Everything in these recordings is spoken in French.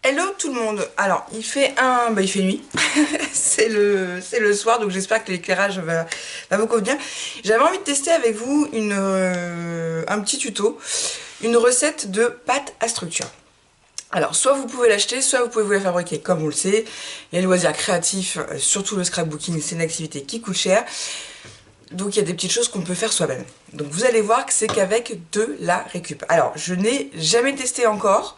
Hello tout le monde. Alors il fait il fait nuit. c'est le soir, donc j'espère que l'éclairage va vous convenir. J'avais envie de tester avec vous un petit tuto, une recette de pâte à structure. Alors soit vous pouvez l'acheter, soit vous pouvez vous la fabriquer. Comme on le sait, les loisirs créatifs, surtout le scrapbooking, c'est une activité qui coûte cher. Donc il y a des petites choses qu'on peut faire soi-même. Donc vous allez voir que c'est qu'avec de la récup. Alors je n'ai jamais testé encore.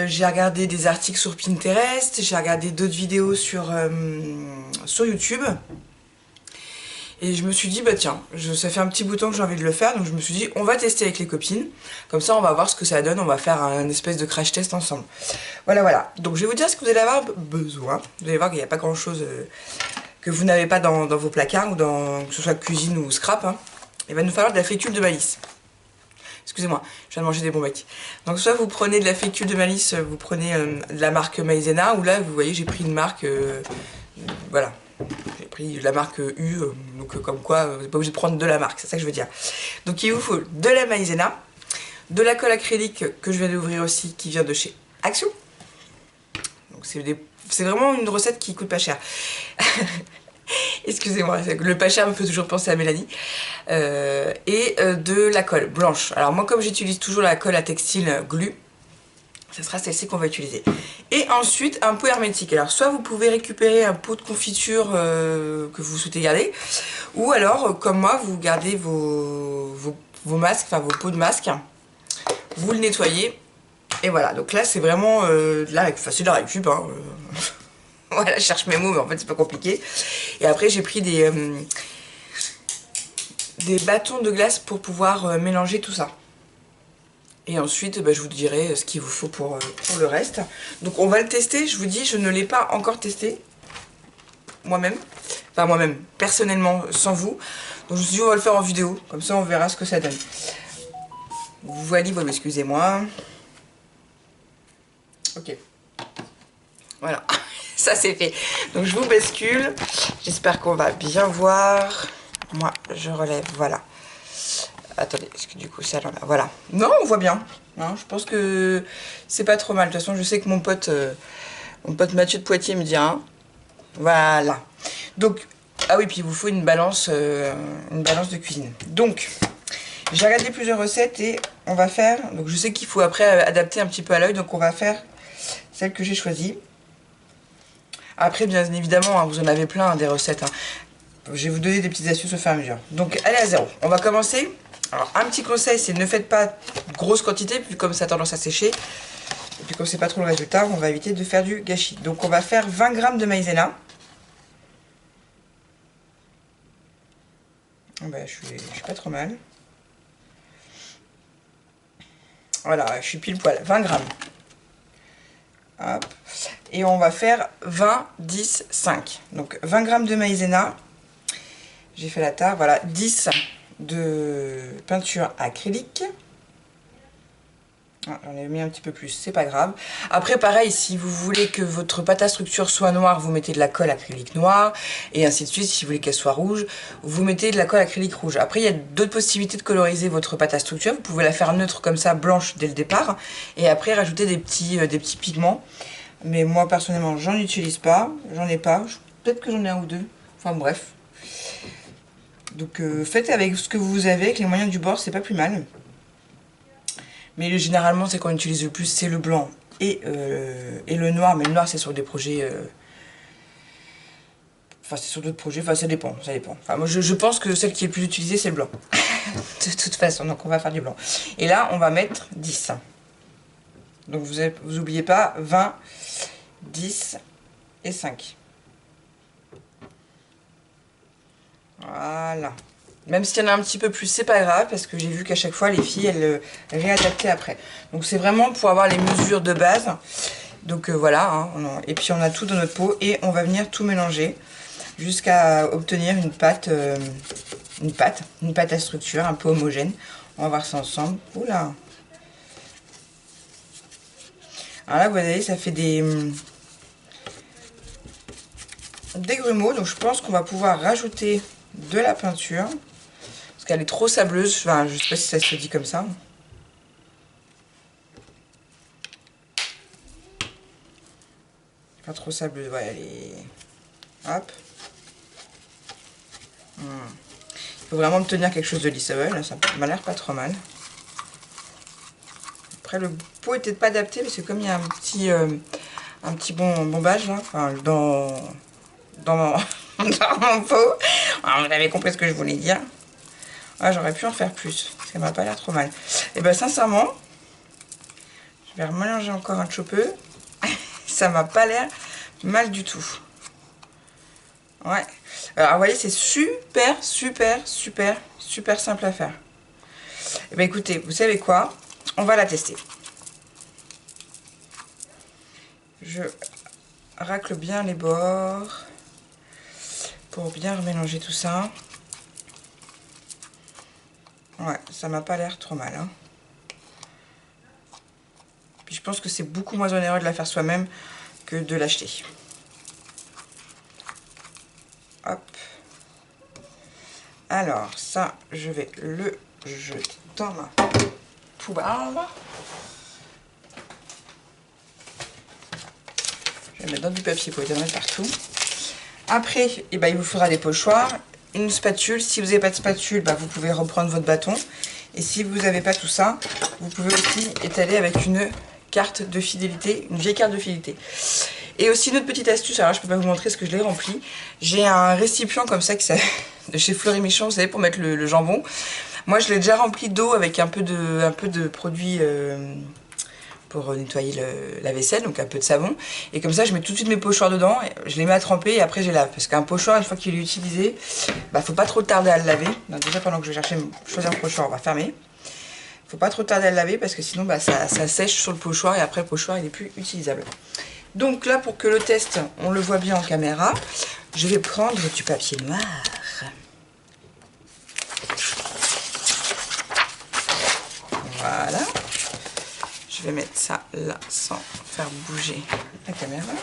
J'ai regardé des articles sur Pinterest, j'ai regardé d'autres vidéos sur YouTube. Et je me suis dit, bah tiens, ça fait un petit bout de temps que j'ai envie de le faire, donc je me suis dit, on va tester avec les copines. Comme ça, on va voir ce que ça donne, on va faire un espèce de crash test ensemble. Voilà, voilà. Donc je vais vous dire ce que vous allez avoir besoin. Vous allez voir qu'il n'y a pas grand-chose que vous n'avez pas dans vos placards, ou que ce soit cuisine ou scrap. Hein. Il va nous falloir de la fécule de maïs. Excusez-moi, je viens de manger des bons becs. Donc soit vous prenez de la fécule de maïs, vous prenez de la marque Maïzena, ou là vous voyez j'ai pris une marque, voilà, j'ai pris la marque U, donc comme quoi vous n'êtes pas obligé de prendre de la marque, c'est ça que je veux dire. Donc il vous faut de la Maïzena, de la colle acrylique que je viens d'ouvrir aussi, qui vient de chez Action. Donc c'est vraiment une recette qui coûte pas cher. Excusez-moi, le pas cher me fait toujours penser à Mélanie. De la colle blanche. Alors moi, comme j'utilise toujours la colle à textile Glu, ce sera celle-ci qu'on va utiliser. Et ensuite, un pot hermétique. Alors soit vous pouvez récupérer un pot de confiture que vous souhaitez garder, ou alors, comme moi, vous gardez vos masques, enfin vos pots de masques, vous le nettoyez, et voilà. Donc là, c'est vraiment de la récup, hein. Voilà, je cherche mes mots, mais en fait c'est pas compliqué. Et après j'ai pris des bâtons de glace pour pouvoir mélanger tout ça. Et ensuite je vous dirai ce qu'il vous faut pour le reste. Donc on va le tester, je vous dis, je ne l'ai pas encore testé moi-même. Enfin moi-même, personnellement, sans vous. Donc je me suis dit on va le faire en vidéo, comme ça on verra ce que ça donne. Voilà, excusez-moi. Ok. Voilà. Ça c'est fait. Donc je vous bascule. J'espère qu'on va bien voir. Moi je relève, voilà. Attendez, est-ce que du coup ça là, voilà. Non, on voit bien. Hein, je pense que c'est pas trop mal. De toute façon, je sais que mon pote Mathieu de Poitiers me dit hein. Voilà. Donc, ah oui, puis il vous faut une balance de cuisine. Donc, j'ai regardé plusieurs recettes et on va faire. Donc je sais qu'il faut après adapter un petit peu à l'œil, donc on va faire celle que j'ai choisie. Après, bien évidemment, hein, vous en avez plein, hein, des recettes. Hein. Je vais vous donner des petites astuces au fur et à mesure. Donc, allez à zéro. On va commencer. Alors, un petit conseil, c'est ne faites pas grosse quantité, puis comme ça a tendance à sécher, et puis comme c'est pas trop le résultat, on va éviter de faire du gâchis. Donc, on va faire 20 g de maïzena. Ben, je suis pas trop mal. Voilà, je suis pile poil. 20 g. Hop. Et on va faire 20, 10, 5. Donc 20 g de maïzena. J'ai fait la tare. Voilà, 10 de peinture acrylique. Ah, j'en ai mis un petit peu plus, c'est pas grave. Après, pareil, si vous voulez que votre pâte à structure soit noire, vous mettez de la colle acrylique noire. Et ainsi de suite, si vous voulez qu'elle soit rouge, vous mettez de la colle acrylique rouge. Après, il y a d'autres possibilités de coloriser votre pâte à structure. Vous pouvez la faire neutre comme ça, blanche dès le départ. Et après, rajouter des petits pigments. Mais moi, personnellement, j'en utilise pas. J'en ai pas. Peut-être que j'en ai un ou deux. Enfin, bref. Donc, faites avec ce que vous avez, avec les moyens du bord, c'est pas plus mal. Mais généralement, c'est qu'on utilise le plus, c'est le blanc et le noir. Mais le noir, c'est sur des projets... Enfin, c'est sur d'autres projets. Enfin, ça dépend. Ça dépend. Enfin, moi, je pense que celle qui est le plus utilisée, c'est le blanc. De toute façon, donc on va faire du blanc. Et là, on va mettre 10. Donc, vous n'oubliez pas 20, 10 et 5. Voilà. Même s'il y en a un petit peu plus, c'est pas grave, parce que j'ai vu qu'à chaque fois, les filles, elles réadaptaient après. Donc c'est vraiment pour avoir les mesures de base. Donc voilà, hein, et puis on a tout dans notre pot, et on va venir tout mélanger jusqu'à obtenir une pâte à structure un peu homogène. On va voir ça ensemble. Oula. Alors là, vous voyez, ça fait des grumeaux, donc je pense qu'on va pouvoir rajouter de la peinture. Parce qu'elle est trop sableuse, enfin, je sais pas si ça se dit comme ça. Pas trop sableux, ouais, allez. Hop. Il faut vraiment obtenir quelque chose de lisse. Ouais, là, ça m'a l'air pas trop mal. Après, le pot était pas adapté parce que comme il y a un petit bombage là, enfin, dans mon, dans mon pot, alors, vous avez compris ce que je voulais dire. Ah, j'aurais pu en faire plus. Ça m'a pas l'air trop mal. Et ben sincèrement, je vais remélanger encore un petit peu. Ça m'a pas l'air mal du tout. Ouais. Alors vous voyez, c'est super simple à faire. Et ben écoutez, vous savez quoi? On va la tester. Je racle bien les bords pour bien remélanger tout ça. Ouais, ça m'a pas l'air trop mal, hein. Puis je pense que c'est beaucoup moins onéreux de la faire soi-même que de l'acheter. Hop. Alors, ça, je vais le jeter dans ma poubelle. Je vais mettre dans du papier pour éteindre partout. Après, eh ben, il vous faudra des pochoirs, une spatule. Si vous n'avez pas de spatule, bah, vous pouvez reprendre votre bâton. Et si vous n'avez pas tout ça, vous pouvez aussi étaler avec une carte de fidélité, une vieille carte de fidélité. Et aussi une autre petite astuce, alors je peux pas vous montrer ce que je l'ai rempli. J'ai un récipient comme ça de chez Fleury Michon, vous savez, pour mettre le jambon. Moi je l'ai déjà rempli d'eau avec un peu de produit pour nettoyer la vaisselle, donc un peu de savon. Et comme ça je mets tout de suite mes pochoirs dedans, je les mets à tremper et après je les lave. Parce qu'un pochoir, une fois qu'il est utilisé, bah, faut pas trop tarder à le laver. Donc déjà pendant que je vais choisir un pochoir, on va fermer. Faut pas trop tarder à le laver parce que sinon bah, ça sèche sur le pochoir et après le pochoir il est plus utilisable. Donc là, pour que le test, on le voit bien en caméra, je vais prendre du papier noir. Voilà. Je vais mettre ça là sans faire bouger la caméra.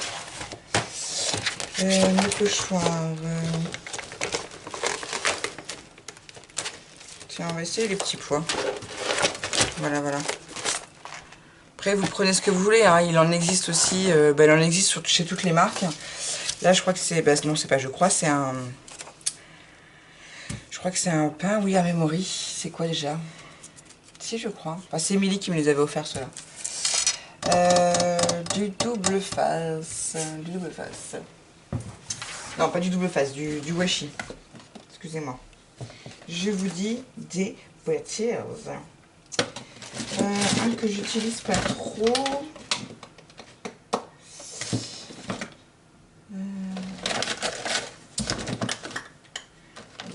Le pochoir. Tiens, on va essayer les petits pois. Voilà, voilà. Après, vous prenez ce que vous voulez, hein. Il en existe aussi, il en existe chez toutes les marques. Là, je crois que c'est, non, c'est pas, je crois, c'est un, pain, oui, à memory. C'est quoi déjà? Si, je crois. Enfin, c'est Émilie qui me les avait offerts, ceux-là. Du double face. Du double face. Non, pas du double face, du washi. Excusez-moi. Je vous dis des bêtises. Un que j'utilise pas trop.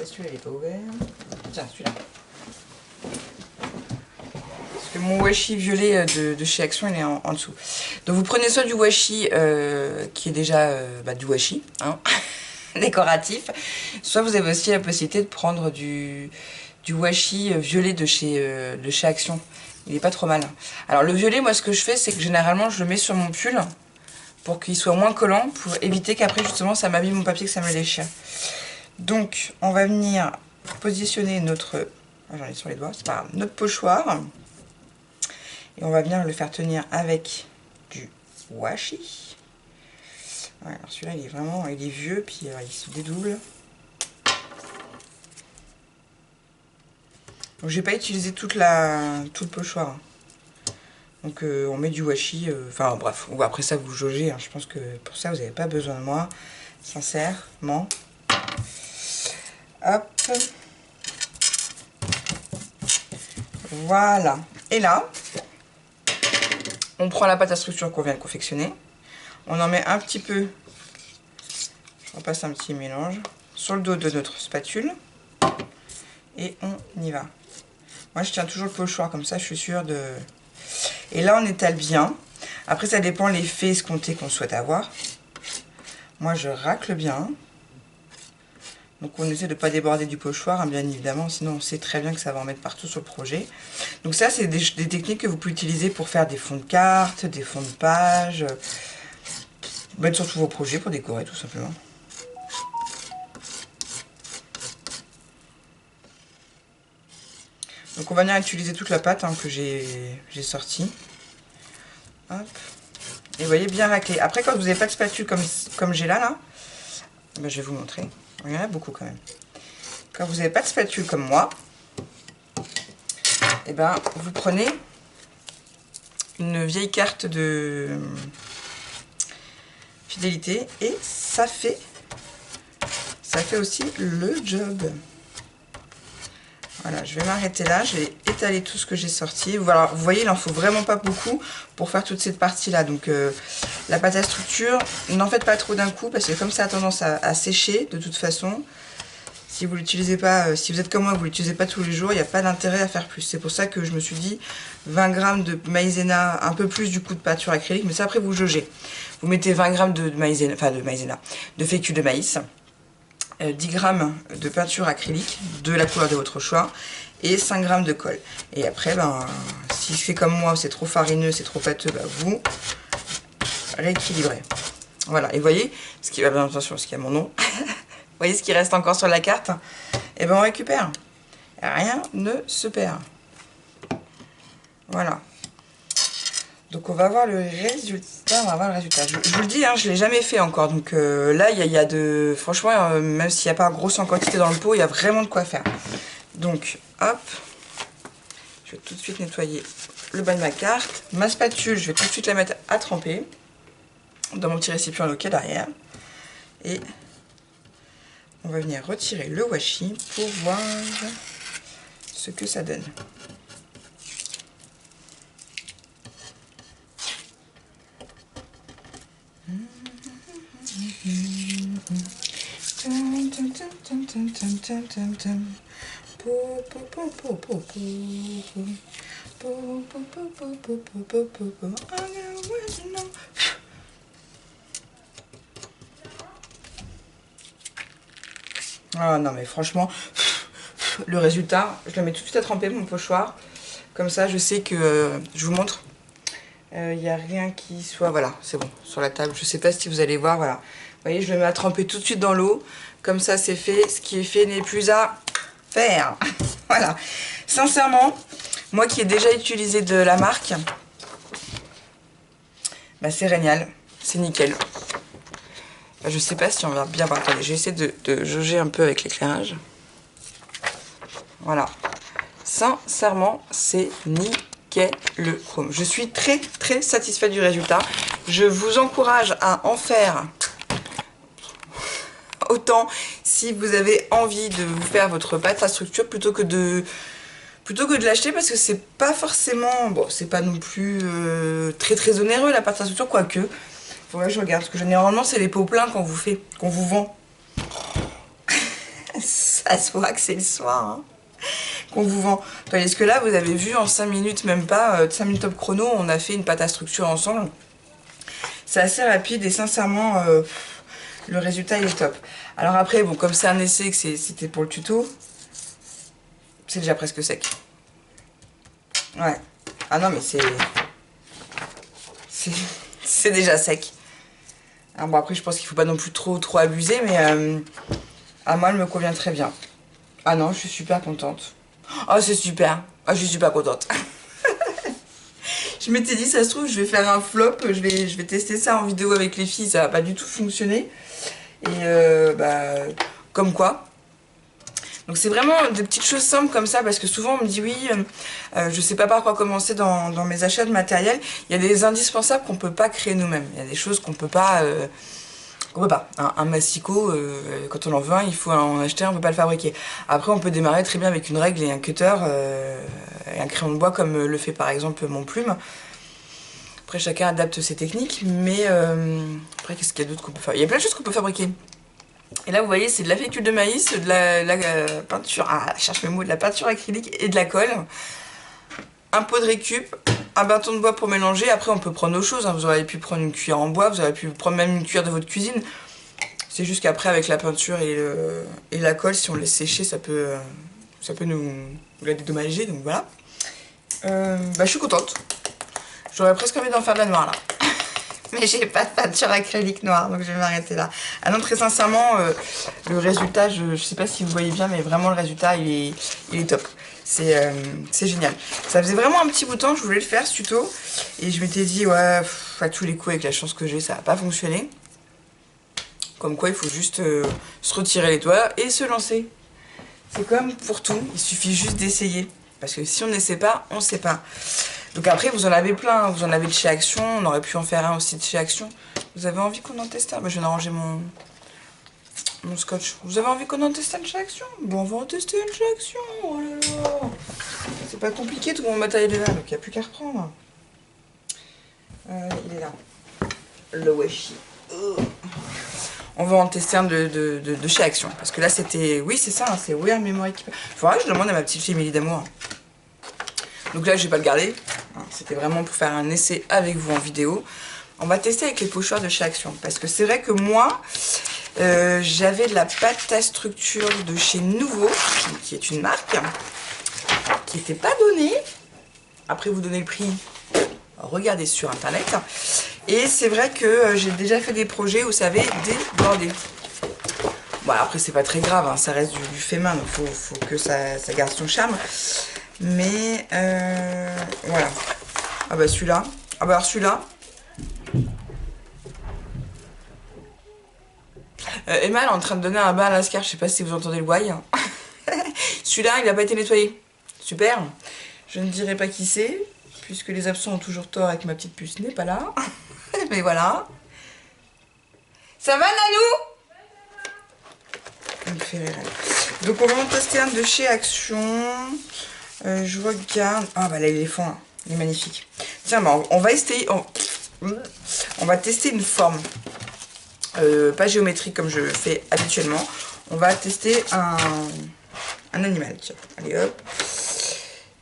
Celui-là il est pas ouvert. Tiens, celui-là. Parce que mon washi violet de chez Action il est en dessous. Donc vous prenez soit du washi qui est déjà du washi, hein, décoratif, soit vous avez aussi la possibilité de prendre du washi violet de chez Action. Il est pas trop mal. Alors le violet, moi ce que je fais, c'est que généralement je le mets sur mon pull pour qu'il soit moins collant, pour éviter qu'après justement ça m'abîme mon papier, que ça me déchire. Donc on va venir positionner notre, j'en ai sur les doigts, c'est pas grave, notre pochoir. Et on va venir le faire tenir avec du washi. Ouais, alors celui-là il est vraiment, il est vieux, puis il se dédouble. Donc j'ai pas utilisé tout le pochoir. Donc on met du washi, enfin bref, après ça vous jaugez, hein. Je pense que pour ça vous n'avez pas besoin de moi, sincèrement. Hop. Voilà. Et là, on prend la pâte à structure qu'on vient de confectionner. On en met un petit peu, on passe un petit mélange sur le dos de notre spatule. Et on y va. Moi je tiens toujours le pochoir comme ça, je suis sûre de... Et là on étale bien. Après ça dépend l'effet escompté qu'on souhaite avoir. Moi je racle bien. Donc on essaie de ne pas déborder du pochoir, hein, bien évidemment, sinon on sait très bien que ça va en mettre partout sur le projet. Donc ça c'est des techniques que vous pouvez utiliser pour faire des fonds de cartes, des fonds de page, mettre sur tous vos projets pour décorer tout simplement. Donc on va venir utiliser toute la pâte, hein, que j'ai sortie. Hop. Et vous voyez, bien raclé. Après, quand vous n'avez pas de spatule comme j'ai là, ben, je vais vous montrer. Il y en a beaucoup quand même. Quand vous n'avez pas de spatule comme moi, et ben, vous prenez une vieille carte de fidélité et ça fait aussi le job. Voilà, je vais m'arrêter là, je vais étaler tout ce que j'ai sorti. Voilà, vous voyez, il n'en faut vraiment pas beaucoup pour faire toute cette partie-là. Donc, la pâte à structure, n'en faites pas trop d'un coup parce que comme ça a tendance à sécher de toute façon. Si vous l'utilisez pas, si vous êtes comme moi, vous l'utilisez pas tous les jours, il n'y a pas d'intérêt à faire plus. C'est pour ça que je me suis dit 20 g de maïzena, un peu plus du coup de peinture acrylique, mais ça après vous jaugez. Vous mettez 20 g de maïzena, de fécule de maïs, 10 g de peinture acrylique de la couleur de votre choix et 5 g de colle. Et après, ben, si c'est comme moi, c'est trop farineux, c'est trop pâteux, ben, vous rééquilibrez. Voilà, et vous voyez, ce qui va bien, attention, ce qui a mon nom. Vous voyez ce qui reste encore sur la carte? Et ben on récupère. Rien ne se perd. Voilà. Donc on va voir le résultat. Je vous le dis, hein, je ne l'ai jamais fait encore. Donc là, il y a de... Franchement, même s'il n'y a pas grosse en quantité dans le pot, il y a vraiment de quoi faire. Donc, hop. Je vais tout de suite nettoyer le bas de ma carte. Ma spatule, je vais tout de suite la mettre à tremper dans mon petit récipient local derrière. Et on va venir retirer le washi pour voir ce que ça donne. Ah non mais franchement, le résultat, je le mets tout de suite à tremper mon pochoir. Comme ça je sais que, je vous montre, il n'y a rien qui soit, voilà, c'est bon, sur la table. Je sais pas si vous allez voir, voilà. Vous voyez, je le mets à tremper tout de suite dans l'eau. Comme ça c'est fait, ce qui est fait n'est plus à faire. Voilà. Sincèrement, moi qui ai déjà utilisé de la marque, bah c'est génial, c'est nickel. Je sais pas si on va bien voir. Attendez, je vais essayer de jauger un peu avec l'éclairage. Voilà. Sincèrement, c'est nickel le chrome. Je suis très très satisfaite du résultat. Je vous encourage à en faire autant si vous avez envie de vous faire votre pâte à structure plutôt que de l'acheter, parce que c'est pas forcément... Bon, c'est pas non plus très très onéreux la pâte à structure, quoique... Faudrait que je regarde, parce que généralement c'est les pots pleins qu'on vous vend. Ça se voit que c'est le soir, hein, qu'on vous vend. Parce que là, vous avez vu en 5 minutes, même pas, 5 minutes top chrono, on a fait une pâte à structure ensemble. C'est assez rapide et sincèrement, le résultat il est top. Alors après, bon, comme c'est un essai, que c'était pour le tuto, c'est déjà presque sec. Ouais. Ah non, mais c'est déjà sec. Alors bon, après je pense qu'il faut pas non plus trop abuser, mais à moi elle me convient très bien. Ah non, je suis super contente. Oh c'est super. Ah je suis super contente. Je m'étais dit, ça se trouve je vais faire un flop, je vais tester ça en vidéo avec les filles, ça va pas du tout fonctionner. Et bah comme quoi. Donc c'est vraiment des petites choses simples comme ça, parce que souvent on me dit oui, je sais pas par quoi commencer dans mes achats de matériel. Il y a des indispensables qu'on peut pas créer nous-mêmes. Il y a des choses qu'on peut pas... Un massicot, quand on en veut un, il faut en acheter un, on peut pas le fabriquer. Après on peut démarrer très bien avec une règle et un cutter et un crayon de bois comme le fait par exemple mon plume. Après chacun adapte ses techniques, mais après qu'est-ce qu'il y a d'autre qu'on peut faire? Il y a plein de choses qu'on peut fabriquer. Et là vous voyez c'est de la fécule de maïs, de la peinture, je cherche mes mots, de la peinture acrylique et de la colle. Un pot de récup, un bâton de bois pour mélanger. Après on peut prendre autre chose, hein. Vous auriez pu prendre une cuillère en bois, vous auriez pu prendre même une cuillère de votre cuisine. C'est juste qu'après avec la peinture et la colle, si on laisse sécher, ça peut nous la dédommager, donc voilà. Je suis contente. J'aurais presque envie d'en faire de la noire là. Mais j'ai pas de peinture acrylique noire, donc je vais m'arrêter là. Ah non, très sincèrement, le résultat, je sais pas si vous voyez bien, mais vraiment le résultat, il est top. C'est génial. Ça faisait vraiment un petit bout de temps que je voulais le faire, ce tuto. Et je m'étais dit, ouais, à tous les coups, avec la chance que j'ai, ça n'a pas fonctionné. Comme quoi, il faut juste se retirer les doigts et se lancer. C'est comme pour tout, il suffit juste d'essayer. Parce que si on n'essaie pas, on ne sait pas. Donc après, vous en avez plein. Vous en avez de chez Action. On aurait pu en faire un aussi de chez Action. Vous avez envie qu'on en teste un? Je viens d'arranger mon scotch. Vous avez envie qu'on en teste un de chez Action? Bon, on va en tester un de chez Action. Oh là là. C'est pas compliqué, tout mon matériel est là. Donc il n'y a plus qu'à reprendre. Il est là. Le Washi. On va en tester un de chez Action. Parce que là, c'était... Oui, c'est ça, hein, c'est Wear Memory Keeper. Il faudra que je demande à ma petite fille Émilie d'amour. Donc là, je vais pas le garder. C'était vraiment pour faire un essai avec vous en vidéo. On va tester avec les pochoirs de chez Action. Parce que c'est vrai que moi, j'avais de la pâte à structure de chez Nouveau, qui est une marque, qui n'était pas donnée. Après, vous donnez le prix, regardez sur Internet. Et c'est vrai que j'ai déjà fait des projets, vous savez, débordés. Bon, après, c'est pas très grave, hein, ça reste du fait main, donc faut que ça garde son charme. Mais, voilà. Ah bah celui-là. Ah bah alors celui-là. Emma, elle est en train de donner un bain à Lascar, je sais pas si vous entendez le why. Celui-là, il n'a pas été nettoyé. Super. Je ne dirai pas qui c'est, puisque les absents ont toujours tort et que ma petite puce n'est pas là. Mais voilà. Ça va, Nanou? Elle me fait rire. Donc on va en tester un de chez Action. Je regarde. Ah bah là, l'éléphant, là. Il est magnifique. Tiens, bah, on va essayer. On va tester une forme. Pas géométrique comme je le fais habituellement. On va tester un animal. Tiens. Allez hop.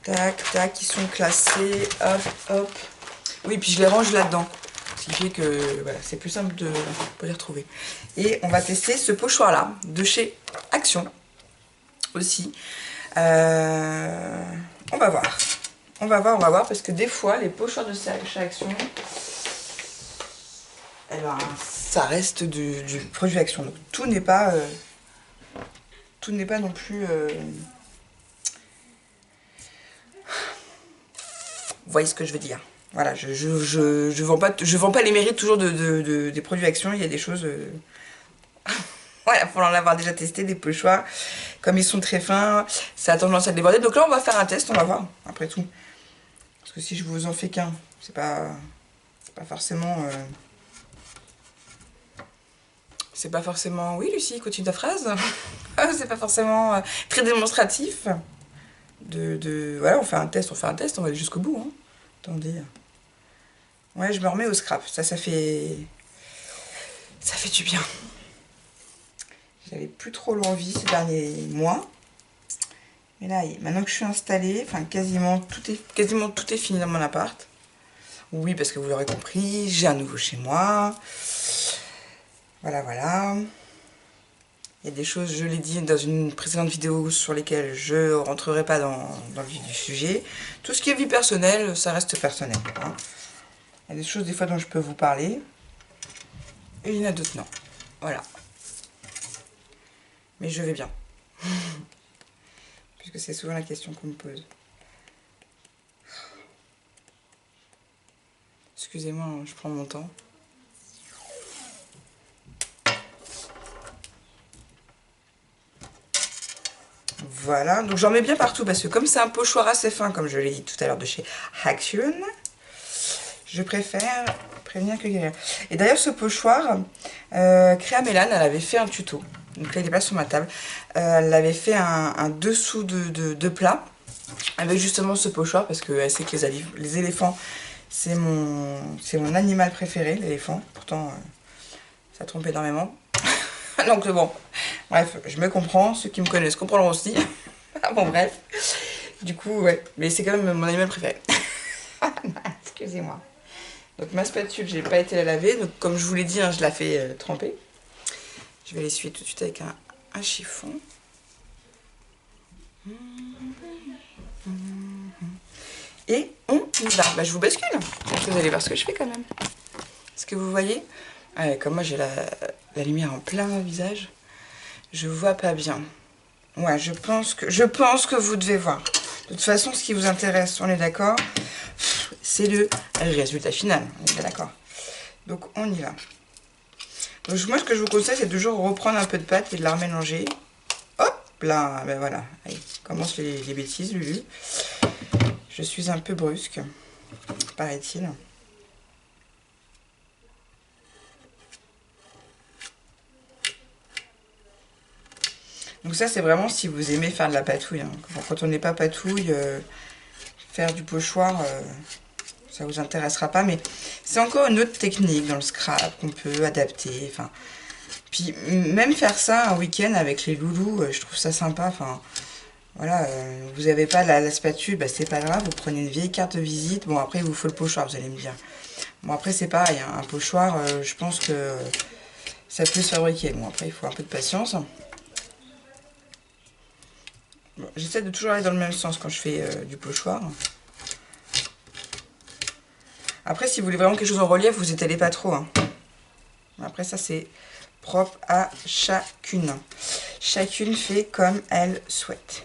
Tac, tac. Ils sont classés. Hop, hop. Oui, puis je les range là-dedans. Ce qui fait que voilà, c'est plus simple pour les retrouver. Et on va tester ce pochoir là de chez Action aussi. On va voir. On va voir parce que des fois les pochoirs de chez Action, eh ben, ça reste du produit Action. Donc tout n'est pas non plus. Vous voyez ce que je veux dire. Voilà, je vends pas les mérites toujours des produits Action. Il y a des choses... Voilà, pour en avoir déjà testé, des pochoirs. Comme ils sont très fins, ça a tendance à déborder. Donc là, on va faire un test, on va voir, après tout. Parce que si je vous en fais qu'un, c'est pas forcément... C'est pas forcément... Oui, Lucie, continue ta phrase. C'est pas forcément très démonstratif. Voilà, on fait un test, on va aller jusqu'au bout. Hein. Attendez... Ouais, je me remets au scrap. Ça fait du bien. J'avais plus trop l'envie ces derniers mois. Mais là, maintenant que je suis installée, enfin quasiment tout est fini dans mon appart. Oui, parce que vous l'aurez compris, j'ai un nouveau chez moi. Voilà, voilà. Il y a des choses, je l'ai dit dans une précédente vidéo, sur lesquelles je ne rentrerai pas dans le vif du sujet. Tout ce qui est vie personnelle, ça reste personnel. Hein. Il y a des choses des fois dont je peux vous parler. Et il y en a d'autres non. Voilà. Mais je vais bien. Puisque c'est souvent la question qu'on me pose. Excusez-moi, je prends mon temps. Voilà, donc j'en mets bien partout parce que comme c'est un pochoir assez fin, comme je l'ai dit tout à l'heure de chez Action, je préfère prévenir que guérir. Et d'ailleurs ce pochoir, Créa Mélane, elle avait fait un tuto. Donc là il est pas sur ma table. Elle avait fait un dessous de plat avec justement ce pochoir parce qu'elle sait que les éléphants, c'est mon animal préféré, l'éléphant. Pourtant, ça trompe énormément. Donc bon, bref, je me comprends. Ceux qui me connaissent comprendront aussi. Bon bref, du coup, ouais. Mais c'est quand même mon animal préféré. Excusez-moi. Donc ma spatule, j'ai pas été la laver. Donc comme je vous l'ai dit, hein, je la fais tremper. Je vais l'essuyer tout de suite avec un chiffon. Et on y va. Bah, je vous bascule. Vous allez voir ce que je fais quand même. Est-ce que vous voyez? Comme moi j'ai la lumière en plein visage, je vois pas bien. Ouais, je pense que vous devez voir. De toute façon, ce qui vous intéresse, on est d'accord, c'est le résultat final. On est d'accord. Donc on y va. Donc moi ce que je vous conseille c'est toujours reprendre un peu de pâte et de la remélanger. Hop là, ben voilà. Allez, commence les bêtises Lulu. Je suis un peu brusque, paraît-il. Donc ça c'est vraiment si vous aimez faire de la patouille. Hein. Quand on n'est pas patouille, faire du pochoir, ça vous intéressera pas. Mais c'est encore une autre technique dans le scrap qu'on peut adapter. Enfin, puis même faire ça un week-end avec les loulous, je trouve ça sympa. Enfin, voilà, vous n'avez pas la spatule, bah, c'est pas grave. Vous prenez une vieille carte de visite. Bon après il vous faut le pochoir, vous allez me dire. Bon après c'est pareil, hein, un pochoir, je pense que ça peut se fabriquer. Bon après il faut un peu de patience. Bon, j'essaie de toujours aller dans le même sens quand je fais du pochoir. Après, si vous voulez vraiment quelque chose en relief, vous étalez pas trop. Hein. Après, ça, c'est propre à chacune. Chacune fait comme elle souhaite.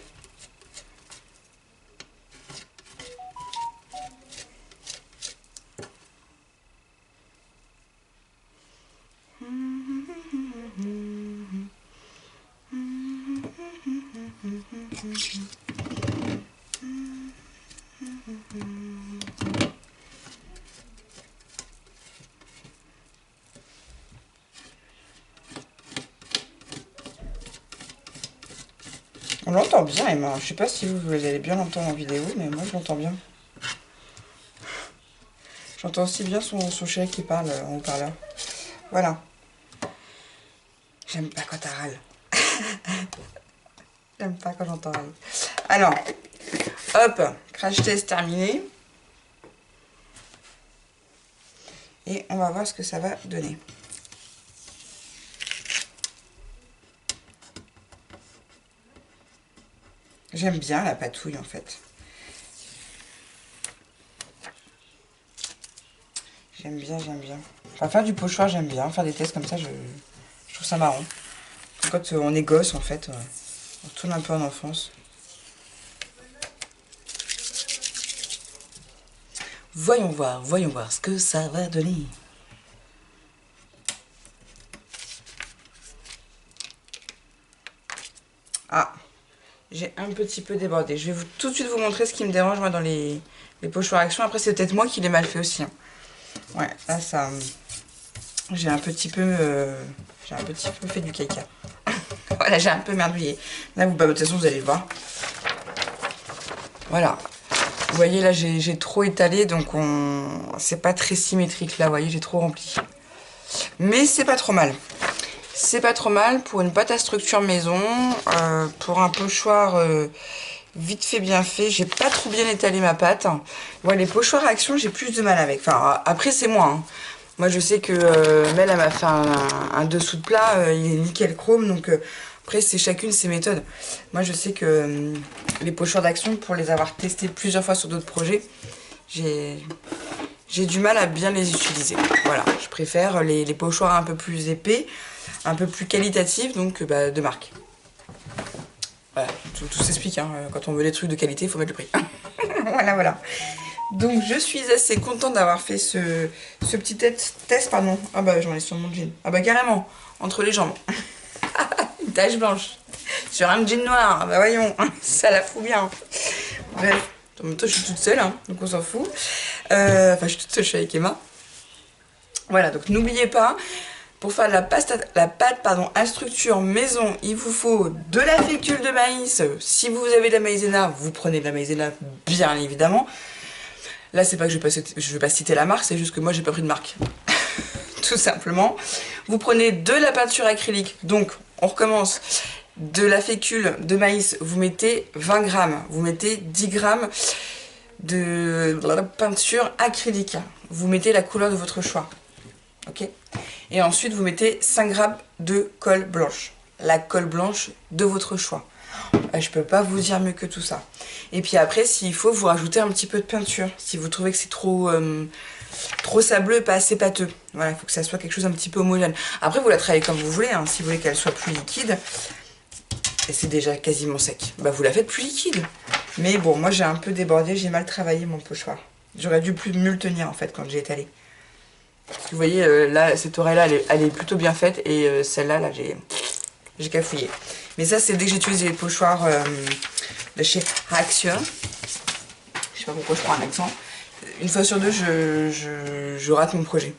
On l'entend bien, Emma. Je sais pas si vous allez bien l'entendre en vidéo, mais moi je l'entends bien. J'entends aussi bien son chéri qui parle en haut-parleur. Voilà. J'aime pas quand t'as râle. J'aime pas quand j'entends râle. Alors, hop, crash test terminé. Et on va voir ce que ça va donner. J'aime bien la patouille en fait. J'aime bien, j'aime bien. Enfin, faire du pochoir, j'aime bien. Faire des tests comme ça, je trouve ça marrant. Quand on est gosse, en fait, on retourne un peu en enfance. Voyons voir ce que ça va donner. Ah, j'ai un petit peu débordé. Je vais tout de suite vous montrer ce qui me dérange moi dans les pochoirs action. Après, c'est peut-être moi qui l'ai mal fait aussi. Hein. Ouais, là, ça... j'ai un petit peu fait du caca. Voilà, j'ai un peu merdouillé. Là, vous, bah, de toute façon, vous allez le voir. Voilà. Vous voyez, là, j'ai trop étalé, donc c'est pas très symétrique, là, vous voyez, j'ai trop rempli. Mais c'est pas trop mal. C'est pas trop mal pour une pâte à structure maison, pour un pochoir vite fait, bien fait. J'ai pas trop bien étalé ma pâte. Ouais, les pochoirs à action, j'ai plus de mal avec. Enfin, après, c'est moi. Hein. Moi, je sais que Mel, elle m'a fait un dessous de plat, il est nickel chrome, donc... après, c'est chacune ses méthodes. Moi, je sais que les pochoirs d'action, pour les avoir testés plusieurs fois sur d'autres projets, j'ai du mal à bien les utiliser. Voilà, je préfère les pochoirs un peu plus épais, un peu plus qualitatifs, donc bah, de marque. Voilà, tout s'explique. Hein. Quand on veut des trucs de qualité, il faut mettre le prix. Voilà, voilà. Donc, je suis assez contente d'avoir fait ce petit test. Pardon. Ah bah, j'en ai sur mon jean. Ah bah, carrément, entre les jambes. Une tache blanche sur un jean noir, bah voyons, ça la fout bien. Bref, en même temps je suis toute seule, hein, donc on s'en fout. Enfin je suis toute seule, je suis avec Emma. Voilà, donc n'oubliez pas, pour faire la pâte à structure maison, il vous faut de la fécule de maïs. Si vous avez de la maïzena, vous prenez de la maïzena, bien évidemment. Là c'est pas que je vais pas citer la marque, c'est juste que moi j'ai pas pris de marque. Tout simplement. Vous prenez de la peinture acrylique, donc on recommence. De la fécule de maïs, vous mettez 20 grammes, vous mettez 10 grammes de peinture acrylique. Vous mettez la couleur de votre choix. Ok. Et ensuite, vous mettez 5 grammes de colle blanche. La colle blanche de votre choix. Je peux pas vous dire mieux que tout ça. Et puis après, s'il faut, vous rajoutez un petit peu de peinture. Si vous trouvez que c'est trop sableux et pas assez pâteux. Voilà, il faut que ça soit quelque chose un petit peu homogène. Après, vous la travaillez comme vous voulez. Hein. Si vous voulez qu'elle soit plus liquide, et c'est déjà quasiment sec, bah vous la faites plus liquide. Mais bon, moi j'ai un peu débordé, j'ai mal travaillé mon pochoir. J'aurais dû mieux le tenir en fait quand j'ai étalé. Parce que vous voyez, là, cette oreille-là, elle est plutôt bien faite. Et celle-là, là, j'ai cafouillé. Mais ça, c'est dès que j'utilise les pochoirs de chez Action. Je sais pas pourquoi je prends un accent. Une fois sur deux, je rate mon projet.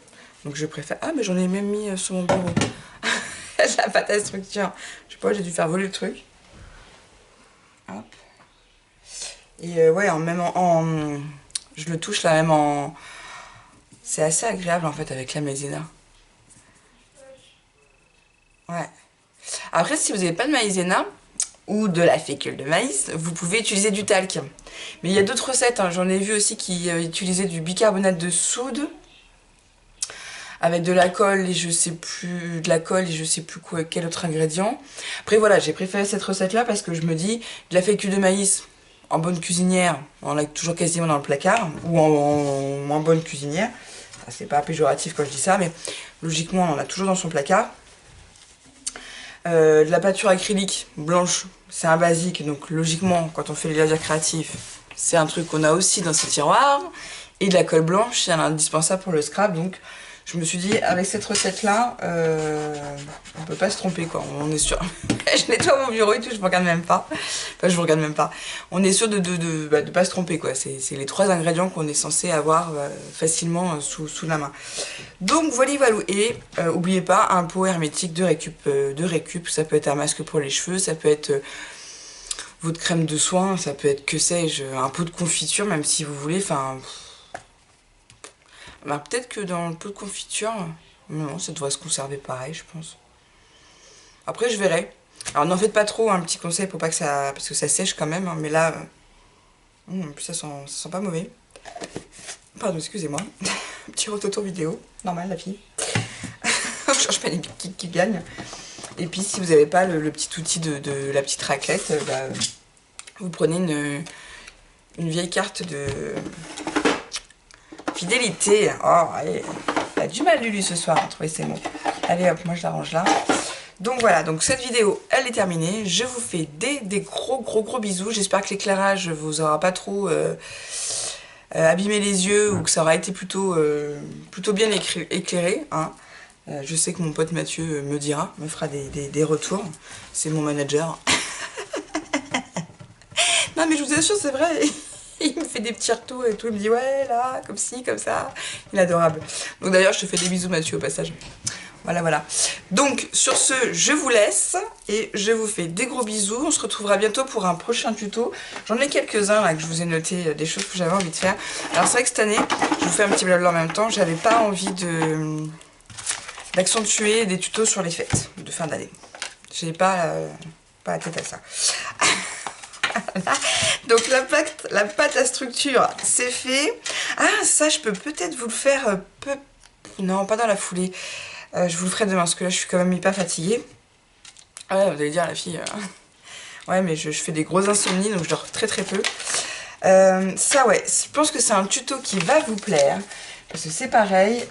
Donc je préfère... Ah, mais j'en ai même mis sur mon bureau. La pâte à structure. Je sais pas, j'ai dû faire voler le truc. Hop. Et ouais, je le touche là même en... C'est assez agréable en fait avec la maïzena. Ouais. Après, si vous n'avez pas de maïzena ou de la fécule de maïs, vous pouvez utiliser du talc. Mais il y a d'autres recettes, hein. J'en ai vu aussi qui utilisaient du bicarbonate de soude avec de la colle et je sais plus quoi, quel autre ingrédient. Après voilà, j'ai préféré cette recette là parce que je me dis de la fécule de maïs en bonne cuisinière, on l'a toujours quasiment dans le placard ou en bonne cuisinière. Enfin, c'est pas péjoratif quand je dis ça, mais logiquement on en a toujours dans son placard. De la peinture acrylique blanche, c'est un basique, donc logiquement quand on fait les lasers créatifs, c'est un truc qu'on a aussi dans ces tiroirs. Et de la colle blanche, c'est un indispensable pour le scrap, donc je me suis dit, avec cette recette-là, on peut pas se tromper, quoi. On est sûr. Je nettoie mon bureau et tout, je me regarde même pas. Enfin, je vous regarde même pas. On est sûr de pas se tromper, quoi. C'est les 3 ingrédients qu'on est censé avoir facilement sous la main. Donc, voilà. Et oubliez pas, un pot hermétique de récup. Ça peut être un masque pour les cheveux, ça peut être votre crème de soin, ça peut être, que sais-je, un pot de confiture, même si vous voulez, enfin... Bah, peut-être que dans le pot de confiture, non, ça devrait se conserver pareil, je pense. Après, je verrai. Alors, n'en faites pas trop, un petit conseil pour pas que ça... Parce que ça sèche quand même, hein, mais là... en plus, ça sent pas mauvais. Pardon, excusez-moi. Petit rototour vidéo. Normal, la fille. On change pas les piques qui gagnent. Et puis, si vous n'avez pas le petit outil de la petite raclette, bah, vous prenez une vieille carte de... Fidélité. Oh, allez. Il a du mal, Lulu, ce soir, à trouver ses mots. Allez, hop, moi, je l'arrange là. Donc, voilà. Donc, cette vidéo, elle est terminée. Je vous fais des gros bisous. J'espère que l'éclairage vous aura pas trop abîmé les yeux ou que ça aura été plutôt bien éclairé. Hein. Je sais que mon pote Mathieu me fera des retours. C'est mon manager. Non, mais je vous assure, c'est vrai. Il me fait des petits retours et tout, il me dit ouais là, comme ci, comme ça. Il est adorable. Donc d'ailleurs je te fais des bisous Mathieu au passage. Voilà. Donc sur ce, je vous laisse et je vous fais des gros bisous. On se retrouvera bientôt pour un prochain tuto. J'en ai quelques-uns là que je vous ai noté, des choses que j'avais envie de faire. Alors c'est vrai que cette année, je vous fais un petit blabla en même temps, j'avais pas envie d'accentuer des tutos sur les fêtes de fin d'année. J'ai pas la tête à ça. Donc la pâte à structure, c'est fait. Ah, ça, je peux peut-être vous le faire... Non, pas dans la foulée. Je vous le ferai demain, parce que là, je suis quand même hyper fatiguée. Ah ouais, vous allez dire, la fille... Ouais, mais je fais des grosses insomnies, donc je dors très peu. Ça, ouais, je pense que c'est un tuto qui va vous plaire. Parce que c'est pareil.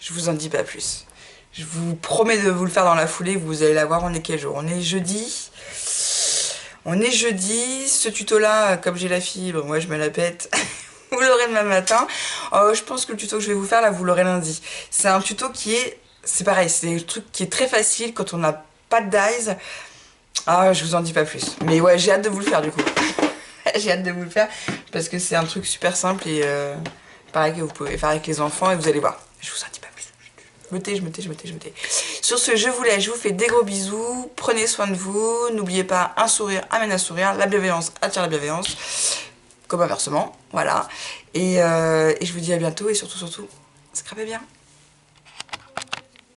Je vous en dis pas plus. Je vous promets de vous le faire dans la foulée. Vous allez la voir, on est quel jour? On est jeudi. Ce tuto-là, comme j'ai la fibre, moi je me la pète, vous l'aurez demain matin. Je pense que le tuto que je vais vous faire, là, vous l'aurez lundi. C'est un tuto c'est pareil, c'est un truc qui est très facile quand on n'a pas de dies. Ah, je vous en dis pas plus. Mais ouais, j'ai hâte de vous le faire, du coup. J'ai hâte de vous le faire, parce que c'est un truc super simple et pareil que vous pouvez faire avec les enfants, et vous allez voir. Je vous en dis pas plus. Je me tais. Sur ce, je vous laisse, je vous fais des gros bisous, prenez soin de vous, n'oubliez pas, un sourire amène un sourire, la bienveillance attire la bienveillance, comme inversement, voilà. Et je vous dis à bientôt, et surtout, scrapez bien.